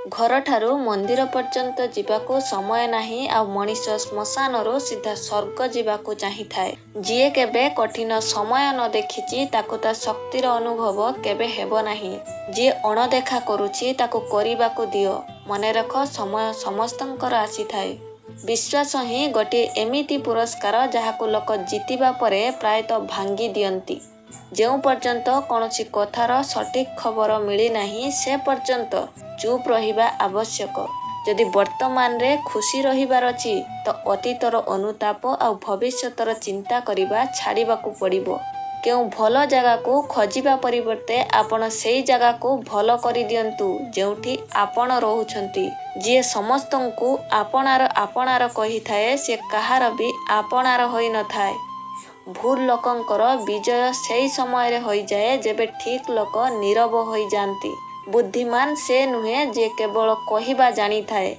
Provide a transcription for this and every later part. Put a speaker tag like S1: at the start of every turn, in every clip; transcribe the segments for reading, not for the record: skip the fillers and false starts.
S1: ଘରଠାରୁ ମନ୍ଦିର ପର୍ଯ୍ୟନ୍ତ ଯିବାକୁ ସମୟ ନାହିଁ ଆଉ ମଣିଷ ଶ୍ମଶାନରୁ ସିଧା ସ୍ୱର୍ଗ ଯିବାକୁ ଚାହିଁଥାଏ। ଯିଏ କେବେ କଠିନ ସମୟ ନ ଦେଖିଛି ତାକୁ ତା ଶକ୍ତିର ଅନୁଭବ କେବେ ହେବ ନାହିଁ। ଯିଏ ଅଣଦେଖା କରୁଛି ତାକୁ କରିବାକୁ ଦିଅ। ମନେ ରଖ, ସମୟ ସମସ୍ତଙ୍କର ଆସିଥାଏ। ବିଶ୍ୱାସ ହିଁ ଗୋଟିଏ ଏମିତି ପୁରସ୍କାର ଯାହାକୁ ଲୋକ ଜିତିବା ପରେ ପ୍ରାୟତଃ ଭାଙ୍ଗି ଦିଅନ୍ତି। ଯେଉଁ ପର୍ଯ୍ୟନ୍ତ କୌଣସି କଥାର ସଠିକ୍ ଖବର ମିଳିନାହିଁ ସେ ପର୍ଯ୍ୟନ୍ତ ଚୁପ୍ ରହିବା ଆବଶ୍ୟକ। ଯଦି ବର୍ତ୍ତମାନରେ ଖୁସି ରହିବାର ଅଛି ତ ଅତୀତର ଅନୁତାପ ଆଉ ଭବିଷ୍ୟତର ଚିନ୍ତା କରିବା ଛାଡ଼ିବାକୁ ପଡ଼ିବ। କେଉଁ ଭଲ ଜାଗାକୁ ଖୋଜିବା ପରିବର୍ତ୍ତେ ଆପଣ ସେଇ ଜାଗାକୁ ଭଲ କରିଦିଅନ୍ତୁ ଯେଉଁଠି ଆପଣ ରହୁଛନ୍ତି। ଯିଏ ସମସ୍ତଙ୍କୁ ଆପଣାର କହିଥାଏ ସେ କାହାର ବି ଆପଣାର ହୋଇନଥାଏ। ଭୁଲ ଲୋକଙ୍କର ବିଜୟ ସେହି ସମୟରେ ହୋଇଯାଏ ଯେବେ ଠିକ୍ ଲୋକ ନୀରବ ହୋଇଯାଆନ୍ତି। ବୁଦ୍ଧିମାନ ସେ ନୁହେଁ ଯିଏ କେବଳ କହିବା ଜାଣିଥାଏ।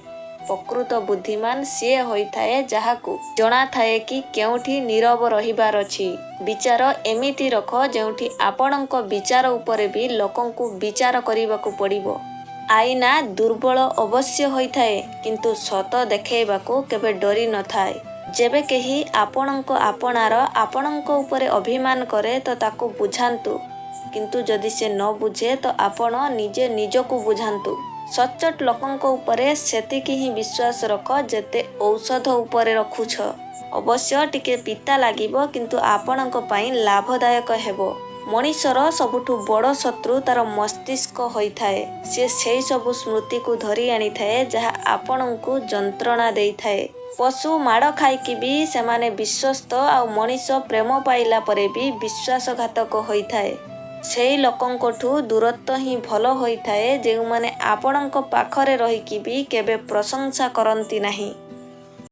S1: ପ୍ରକୃତ ବୁଦ୍ଧିମାନ ସିଏ ହୋଇଥାଏ ଯାହାକୁ ଜଣାଥାଏ କି କେଉଁଠି ନୀରବ ରହିବାର ଅଛି। ବିଚାର ଏମିତି ରଖ ଯେଉଁଠି ଆପଣଙ୍କ ବିଚାର ଉପରେ ବି ଲୋକଙ୍କୁ ବିଚାର କରିବାକୁ ପଡ଼ିବ। ଆଇନା ଦୁର୍ବଳ ଅବଶ୍ୟ ହୋଇଥାଏ କିନ୍ତୁ ସତ ଦେଖାଇବାକୁ କେବେ ଡରି ନଥାଏ। ଯେବେ କେହି ଆପଣଙ୍କ ଉପରେ ଅଭିମାନ କରେ ତ ତାକୁ ବୁଝାନ୍ତୁ, କିନ୍ତୁ ଯଦି ସେ ନ ବୁଝେ ତ ଆପଣ ନିଜେ ନିଜକୁ ବୁଝାନ୍ତୁ। ସଚ୍ଚୋଟ ଲୋକଙ୍କ ଉପରେ ସେତିକି ହିଁ ବିଶ୍ୱାସ ରଖ ଯେତେ ଔଷଧ ଉପରେ ରଖୁଛ। ଅବଶ୍ୟ ଟିକେ ପିତା ଲାଗିବ କିନ୍ତୁ ଆପଣଙ୍କ ପାଇଁ ଲାଭଦାୟକ ହେବ। ମଣିଷର ସବୁଠୁ ବଡ଼ ଶତ୍ରୁ ତାର ମସ୍ତିଷ୍କ ହୋଇଥାଏ। ସେ ସେହି ସବୁ ସ୍ମୃତିକୁ ଧରି ଆଣିଥାଏ ଯାହା ଆପଣଙ୍କୁ ଯନ୍ତ୍ରଣା ଦେଇଥାଏ। ପଶୁ ମାଡ଼ ଖାଇକି ବି ସେମାନେ ବିଶ୍ୱସ୍ତ ଆଉ ମଣିଷ ପ୍ରେମ ପାଇଲା ପରେ ବି ବିଶ୍ୱାସଘାତକ ହୋଇଥାଏ। ସେହି ଲୋକଙ୍କଠୁ ଦୂରତ୍ୱ ହିଁ ଭଲ ହୋଇଥାଏ ଯେଉଁମାନେ ଆପଣଙ୍କ ପାଖରେ ରହିକି ବି କେବେ ପ୍ରଶଂସା କରନ୍ତି ନାହିଁ।